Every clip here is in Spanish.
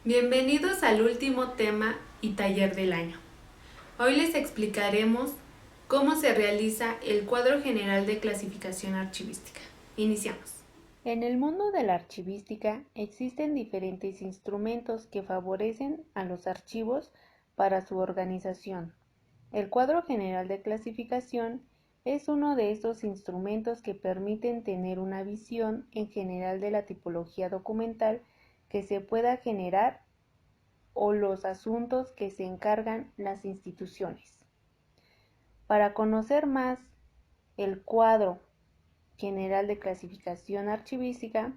Bienvenidos al último tema y taller del año. Hoy les explicaremos cómo se realiza el cuadro general de clasificación archivística. Iniciamos. En el mundo de la archivística existen diferentes instrumentos que favorecen a los archivos para su organización. El cuadro general de clasificación es uno de estos instrumentos que permiten tener una visión en general de la tipología documental que se pueda generar o los asuntos que se encargan las instituciones. Para conocer más el cuadro general de clasificación archivística,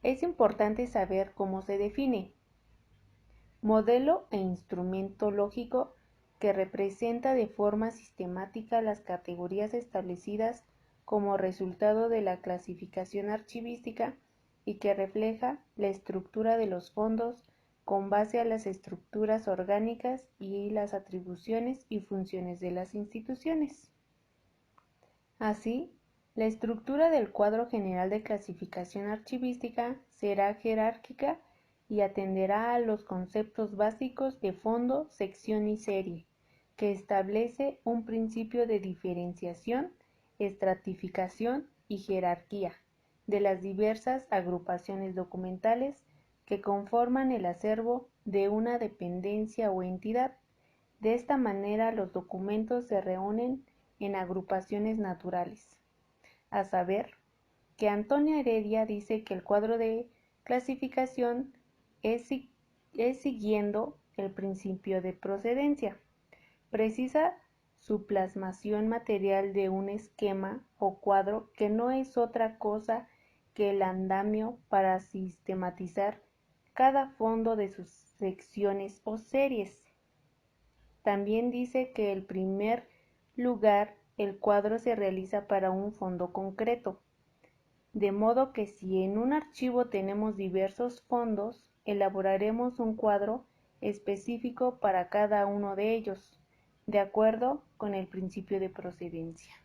es importante saber cómo se define. Modelo e instrumento lógico que representa de forma sistemática las categorías establecidas como resultado de la clasificación archivística y que refleja la estructura de los fondos con base a las estructuras orgánicas y las atribuciones y funciones de las instituciones. Así, la estructura del cuadro general de clasificación archivística será jerárquica y atenderá a los conceptos básicos de fondo, sección y serie, que establece un principio de diferenciación, estratificación y jerarquía de las diversas agrupaciones documentales que conforman el acervo de una dependencia o entidad. De esta manera, los documentos se reúnen en agrupaciones naturales, a saber, que Antonio Heredia dice que el cuadro de clasificación es siguiendo el principio de procedencia. Precisa su plasmación material de un esquema o cuadro que no es otra cosa que el andamio para sistematizar cada fondo de sus secciones o series. También dice que en primer lugar el cuadro se realiza para un fondo concreto, de modo que si en un archivo tenemos diversos fondos, elaboraremos un cuadro específico para cada uno de ellos, de acuerdo con el principio de procedencia.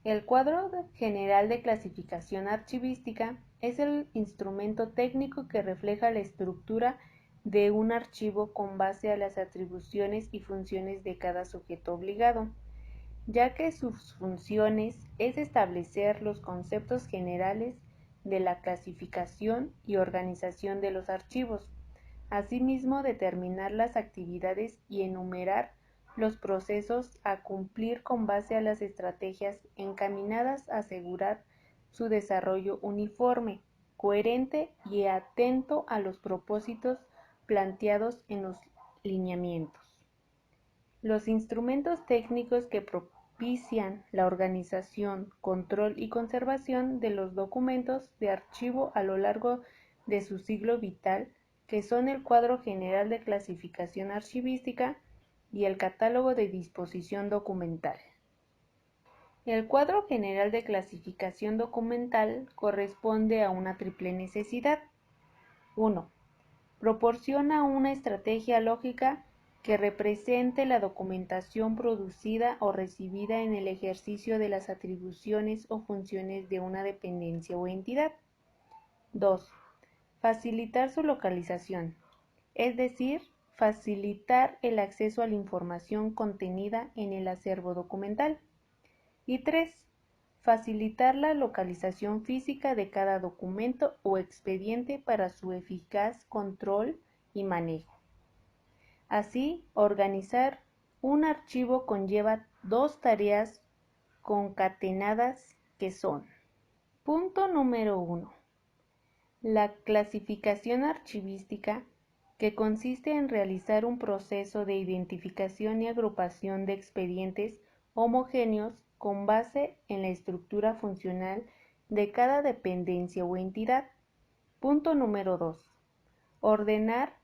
El cuadro general de clasificación archivística es el instrumento técnico que refleja la estructura de un archivo con base a las atribuciones y funciones de cada sujeto obligado, ya que sus funciones es establecer los conceptos generales de la clasificación y organización de los archivos, asimismo determinar las actividades y enumerar los procesos a cumplir con base a las estrategias encaminadas a asegurar su desarrollo uniforme, coherente y atento a los propósitos planteados en los lineamientos. Los instrumentos técnicos que propician la organización, control y conservación de los documentos de archivo a lo largo de su ciclo vital, que son el cuadro general de clasificación archivística y el catálogo de disposición documental. El cuadro general de clasificación documental corresponde a una triple necesidad. 1. Proporciona una estrategia lógica que represente la documentación producida o recibida en el ejercicio de las atribuciones o funciones de una dependencia o entidad. 2. Facilitar su localización, es decir, facilitar el acceso a la información contenida en el acervo documental. Y 3. Facilitar la localización física de cada documento o expediente para su eficaz control y manejo. Así, organizar un archivo conlleva dos tareas concatenadas que son: punto número 1. La clasificación archivística, que consiste en realizar un proceso de identificación y agrupación de expedientes homogéneos con base en la estructura funcional de cada dependencia o entidad. Punto número 2. Ordenar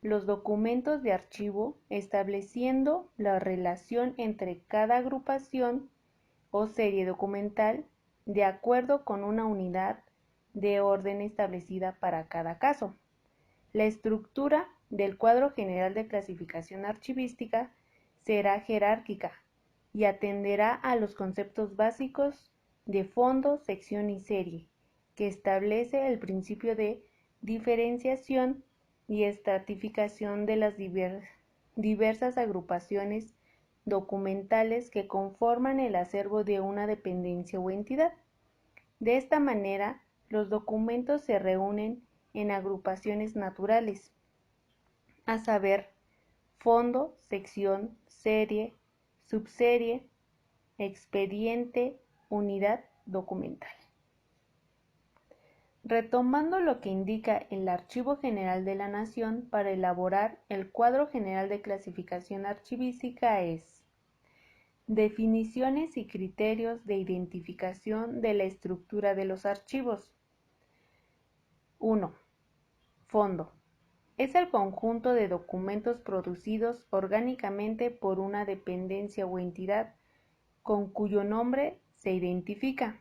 los documentos de archivo estableciendo la relación entre cada agrupación o serie documental de acuerdo con una unidad de orden establecida para cada caso. La estructura del cuadro general de clasificación archivística será jerárquica, y atenderá a los conceptos básicos de fondo, sección y serie, que establece el principio de diferenciación y estratificación de las diversas agrupaciones documentales que conforman el acervo de una dependencia o entidad. De esta manera, los documentos se reúnen en agrupaciones naturales, a saber, fondo, sección, serie, subserie, expediente, unidad documental. Retomando lo que indica el Archivo General de la Nación para elaborar el Cuadro General de Clasificación Archivística es: definiciones y criterios de identificación de la estructura de los archivos. 1. Fondo. Es el conjunto de documentos producidos orgánicamente por una dependencia o entidad con cuyo nombre se identifica.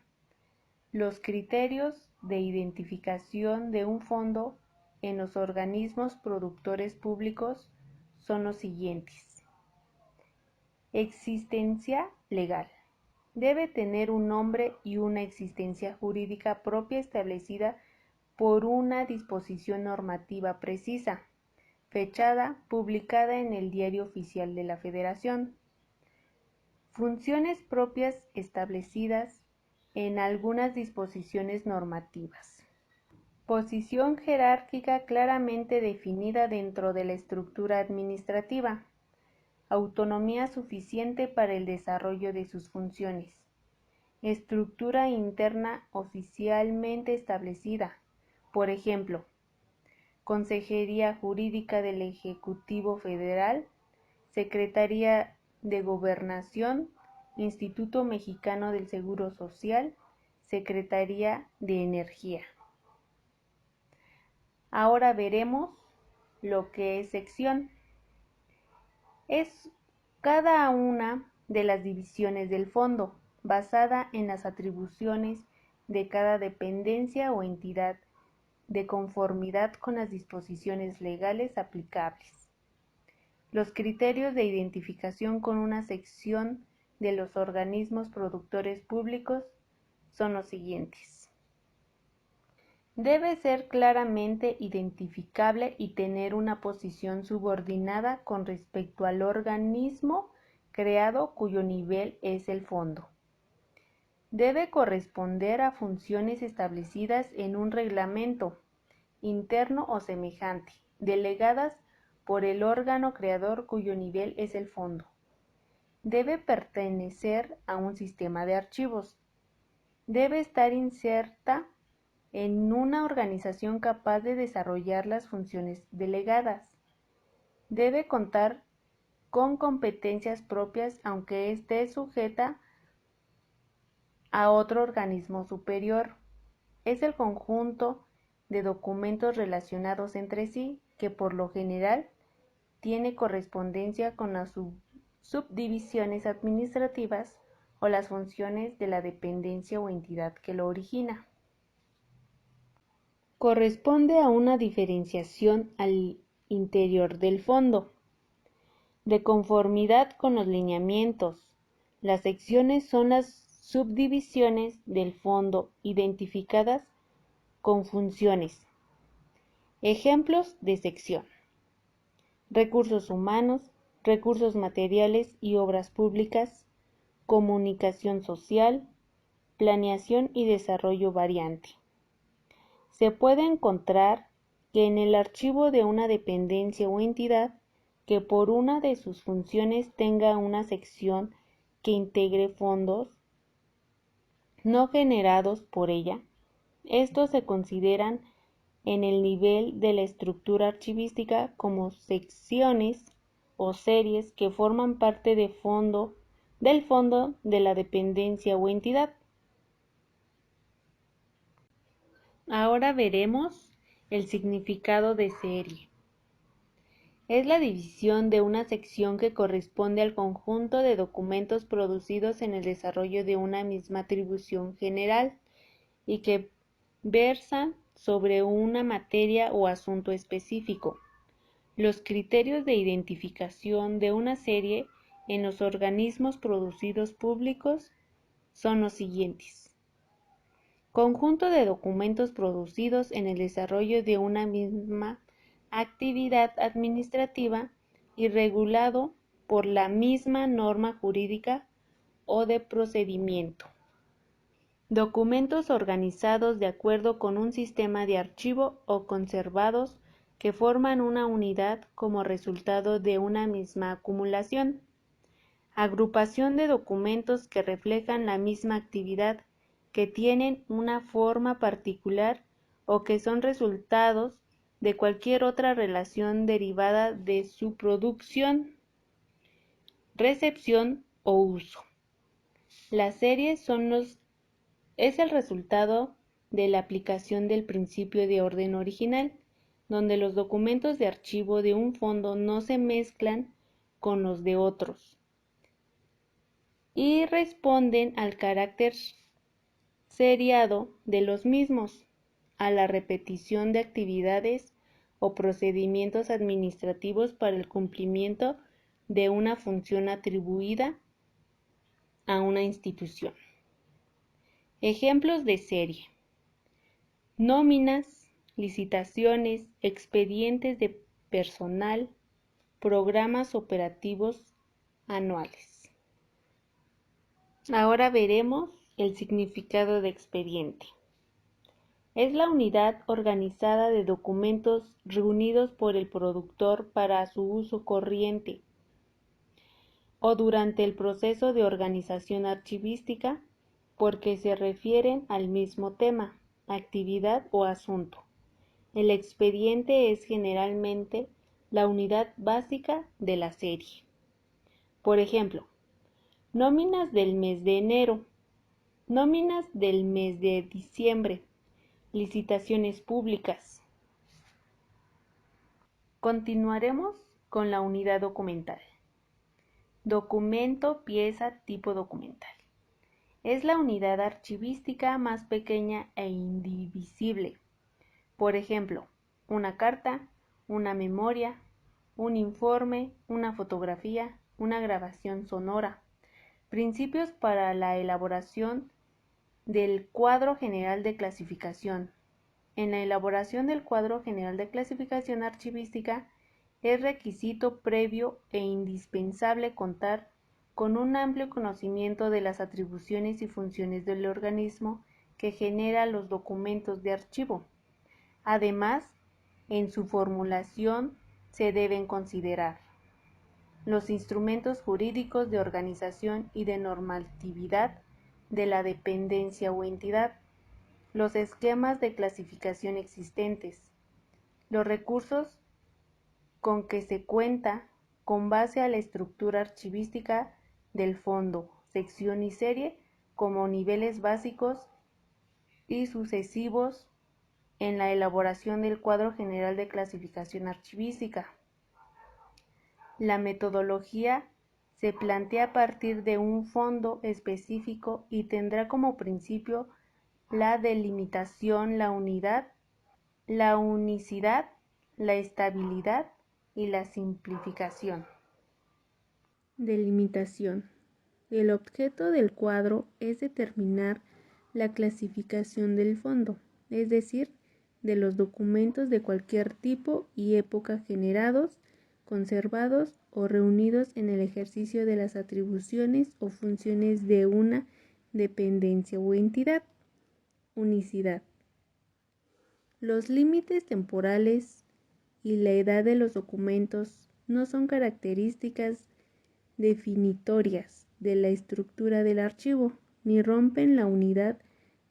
Los criterios de identificación de un fondo en los organismos productores públicos son los siguientes. Existencia legal. Debe tener un nombre y una existencia jurídica propia establecida por una disposición normativa precisa, fechada, publicada en el Diario Oficial de la Federación. Funciones propias establecidas en algunas disposiciones normativas. Posición jerárquica claramente definida dentro de la estructura administrativa. Autonomía suficiente para el desarrollo de sus funciones. Estructura interna oficialmente establecida. Por ejemplo, Consejería Jurídica del Ejecutivo Federal, Secretaría de Gobernación, Instituto Mexicano del Seguro Social, Secretaría de Energía. Ahora veremos lo que es sección. Es cada una de las divisiones del fondo, basada en las atribuciones de cada dependencia o entidad, de conformidad con las disposiciones legales aplicables. Los criterios de identificación con una sección de los organismos productores públicos son los siguientes. Debe ser claramente identificable y tener una posición subordinada con respecto al organismo creado cuyo nivel es el fondo. Debe corresponder a funciones establecidas en un reglamento interno o semejante, delegadas por el órgano creador cuyo nivel es el fondo. Debe pertenecer a un sistema de archivos. Debe estar inserta en una organización capaz de desarrollar las funciones delegadas. Debe contar con competencias propias aunque esté sujeta a otro organismo superior. Es el conjunto de documentos relacionados entre sí que por lo general tiene correspondencia con las subdivisiones administrativas o las funciones de la dependencia o entidad que lo origina. Corresponde a una diferenciación al interior del fondo, de conformidad con los lineamientos. Las secciones son las subdivisiones del fondo identificadas con funciones. Ejemplos de sección: recursos humanos, recursos materiales y obras públicas, comunicación social, planeación y desarrollo variante. Se puede encontrar que en el archivo de una dependencia o entidad que por una de sus funciones tenga una sección que integre fondos no generados por ella, estos se consideran en el nivel de la estructura archivística como secciones o series que forman parte del fondo de la dependencia o entidad. Ahora veremos el significado de serie. Es la división de una sección que corresponde al conjunto de documentos producidos en el desarrollo de una misma atribución general y que versan sobre una materia o asunto específico. Los criterios de identificación de una serie en los organismos producidos públicos son los siguientes: conjunto de documentos producidos en el desarrollo de una misma actividad administrativa y regulado por la misma norma jurídica o de procedimiento. Documentos organizados de acuerdo con un sistema de archivo o conservados que forman una unidad como resultado de una misma acumulación. Agrupación de documentos que reflejan la misma actividad, que tienen una forma particular o que son resultados de cualquier otra relación derivada de su producción, recepción o uso. Las series es el resultado de la aplicación del principio de orden original, donde los documentos de archivo de un fondo no se mezclan con los de otros y responden al carácter seriado de los mismos, a la repetición de actividades o procedimientos administrativos para el cumplimiento de una función atribuida a una institución. Ejemplos de serie: nóminas, licitaciones, expedientes de personal, programas operativos anuales. Ahora veremos el significado de expediente. Es la unidad organizada de documentos reunidos por el productor para su uso corriente o durante el proceso de organización archivística, porque se refieren al mismo tema, actividad o asunto. El expediente es generalmente la unidad básica de la serie. Por ejemplo, nóminas del mes de enero, nóminas del mes de diciembre, licitaciones públicas. Continuaremos con la unidad documental. Documento, pieza, tipo documental. Es la unidad archivística más pequeña e indivisible. Por ejemplo, una carta, una memoria, un informe, una fotografía, una grabación sonora. Principios para la elaboración del cuadro general de clasificación. En la elaboración del cuadro general de clasificación archivística es requisito previo e indispensable contar con un amplio conocimiento de las atribuciones y funciones del organismo que genera los documentos de archivo. Además, en su formulación se deben considerar los instrumentos jurídicos de organización y de normatividad de la dependencia o entidad, los esquemas de clasificación existentes, los recursos con que se cuenta con base a la estructura archivística del fondo, sección y serie, como niveles básicos y sucesivos en la elaboración del cuadro general de clasificación archivística. La metodología se plantea a partir de un fondo específico y tendrá como principio la delimitación, la unidad, la unicidad, la estabilidad y la simplificación. Delimitación. El objeto del cuadro es determinar la clasificación del fondo, es decir, de los documentos de cualquier tipo y época generados, conservados o reunidos en el ejercicio de las atribuciones o funciones de una dependencia o entidad. Unicidad. Los límites temporales y la edad de los documentos no son características definitorias de la estructura del archivo, ni rompen la unidad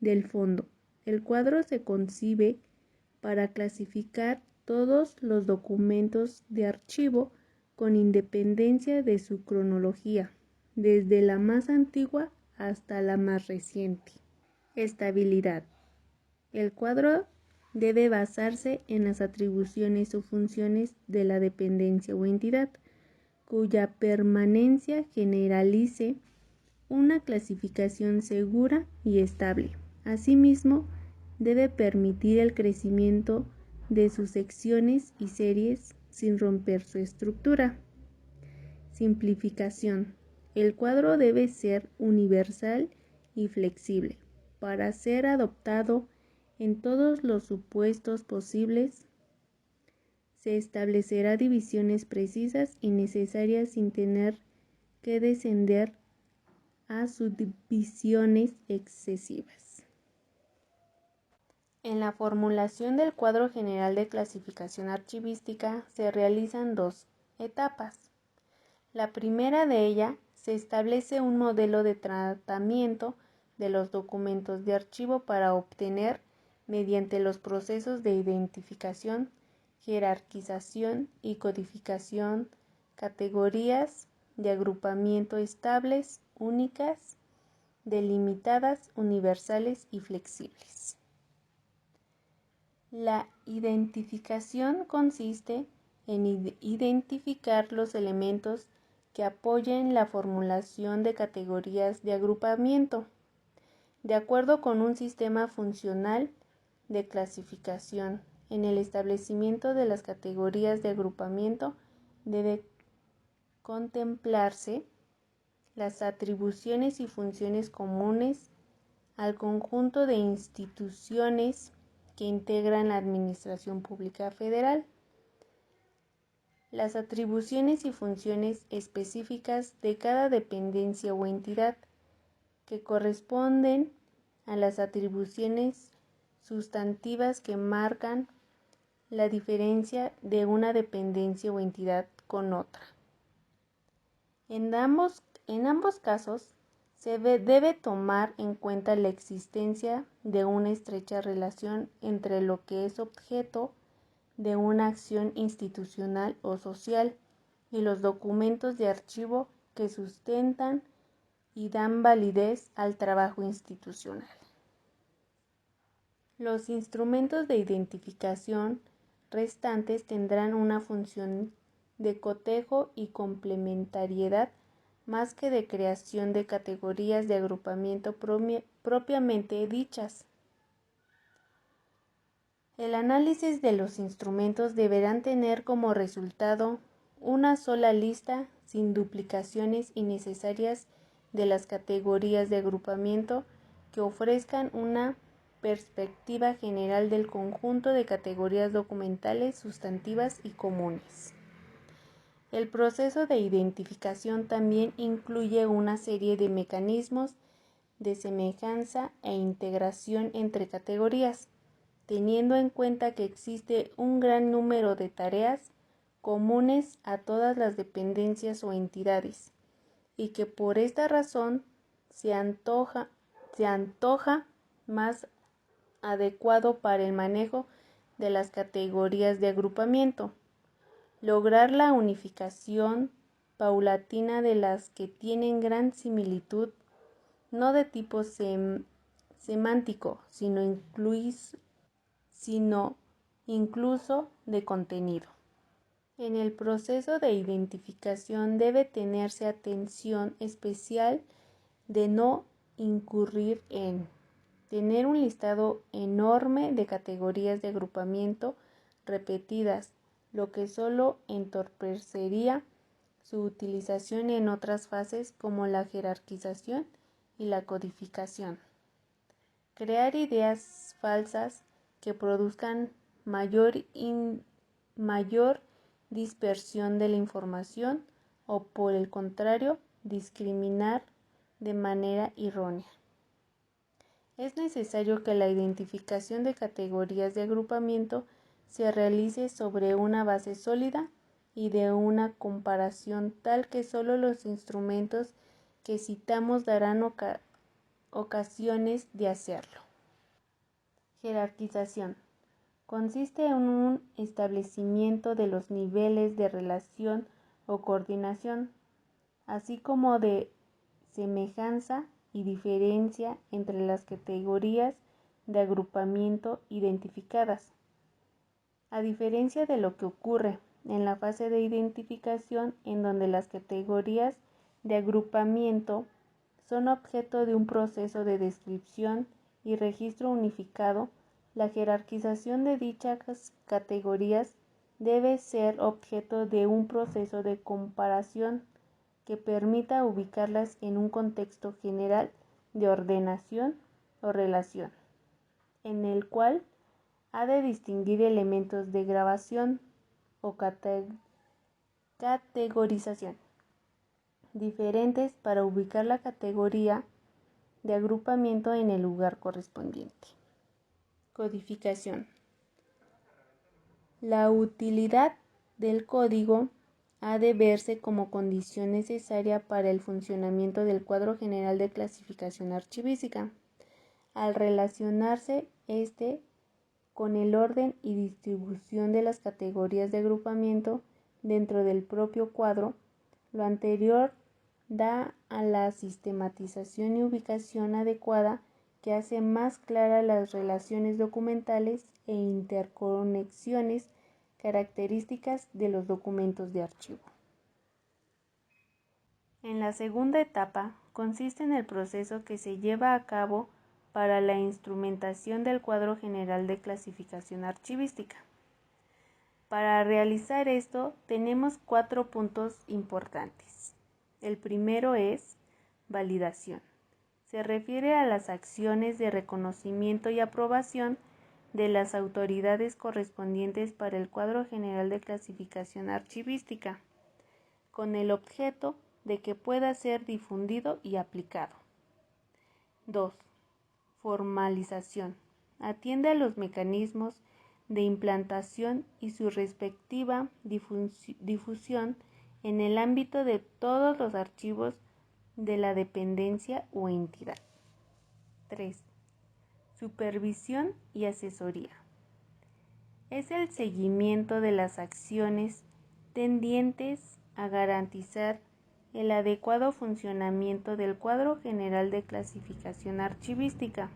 del fondo. El cuadro se concibe para clasificar todos los documentos de archivo con independencia de su cronología, desde la más antigua hasta la más reciente. Estabilidad. El cuadro debe basarse en las atribuciones o funciones de la dependencia o entidad, cuya permanencia generalice una clasificación segura y estable. Asimismo, debe permitir el crecimiento de sus secciones y series sin romper su estructura. Simplificación. El cuadro debe ser universal y flexible para ser adoptado en todos los supuestos posibles. Se establecerá divisiones precisas y necesarias sin tener que descender a subdivisiones excesivas. En la formulación del cuadro general de clasificación archivística se realizan dos etapas. La primera de ellas se establece un modelo de tratamiento de los documentos de archivo para obtener, mediante los procesos de identificación, jerarquización y codificación, categorías de agrupamiento estables, únicas, delimitadas, universales y flexibles. La identificación consiste en identificar los elementos que apoyen la formulación de categorías de agrupamiento, de acuerdo con un sistema funcional de clasificación. En el establecimiento de las categorías de agrupamiento debe contemplarse las atribuciones y funciones comunes al conjunto de instituciones que integran la Administración Pública Federal, las atribuciones y funciones específicas de cada dependencia o entidad, que corresponden a las atribuciones sustantivas que marcan la diferencia de una dependencia o entidad con otra. En ambos casos, se debe tomar en cuenta la existencia de una estrecha relación entre lo que es objeto de una acción institucional o social y los documentos de archivo que sustentan y dan validez al trabajo institucional. Los instrumentos de identificación restantes tendrán una función de cotejo y complementariedad más que de creación de categorías de agrupamiento propiamente dichas. El análisis de los instrumentos deberán tener como resultado una sola lista sin duplicaciones innecesarias de las categorías de agrupamiento que ofrezcan una perspectiva general del conjunto de categorías documentales, sustantivas y comunes. El proceso de identificación también incluye una serie de mecanismos de semejanza e integración entre categorías, teniendo en cuenta que existe un gran número de tareas comunes a todas las dependencias o entidades, y que por esta razón se antoja más adecuado para el manejo de las categorías de agrupamiento lograr la unificación paulatina de las que tienen gran similitud, no de tipo semántico, sino incluso de contenido. En el proceso de identificación debe tenerse atención especial de no incurrir en tener un listado enorme de categorías de agrupamiento repetidas, lo que solo entorpecería su utilización en otras fases como la jerarquización y la codificación. Crear ideas falsas que produzcan mayor dispersión de la información o, por el contrario, discriminar de manera errónea. Es necesario que la identificación de categorías de agrupamiento se realice sobre una base sólida y de una comparación tal que solo los instrumentos que citamos darán ocasiones de hacerlo. Jerarquización. Consiste en un establecimiento de los niveles de relación o coordinación, así como de semejanza y diferencia entre las categorías de agrupamiento identificadas. A diferencia de lo que ocurre en la fase de identificación, en donde las categorías de agrupamiento son objeto de un proceso de descripción y registro unificado, la jerarquización de dichas categorías debe ser objeto de un proceso de comparación que permita ubicarlas en un contexto general de ordenación o relación, en el cual ha de distinguir elementos de grabación o categorización diferentes para ubicar la categoría de agrupamiento en el lugar correspondiente. Codificación. La utilidad del código ha de verse como condición necesaria para el funcionamiento del cuadro general de clasificación archivística, al relacionarse con el orden y distribución de las categorías de agrupamiento dentro del propio cuadro. Lo anterior da a la sistematización y ubicación adecuada que hace más claras las relaciones documentales e interconexiones características de los documentos de archivo. En la segunda etapa consiste en el proceso que se lleva a cabo para la instrumentación del cuadro general de clasificación archivística. Para realizar esto tenemos 4 puntos importantes. El primero es validación. Se refiere a las acciones de reconocimiento y aprobación de las autoridades correspondientes para el cuadro general de clasificación archivística, con el objeto de que pueda ser difundido y aplicado. 2. Formalización. Atiende a los mecanismos de implantación y su respectiva difusión en el ámbito de todos los archivos de la dependencia o entidad. 3. Supervisión y asesoría. Es el seguimiento de las acciones tendientes a garantizar el adecuado funcionamiento del cuadro general de clasificación archivística,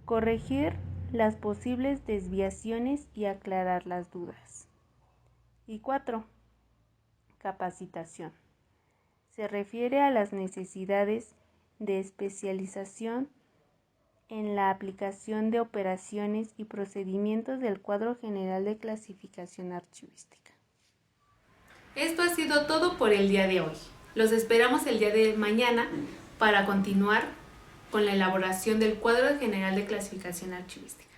corregir las posibles desviaciones y aclarar las dudas. Y 4. Capacitación. Se refiere a las necesidades de especialización en la aplicación de operaciones y procedimientos del cuadro general de clasificación archivística. Esto ha sido todo por el día de hoy. Los esperamos el día de mañana para continuar con la elaboración del cuadro general de clasificación archivística.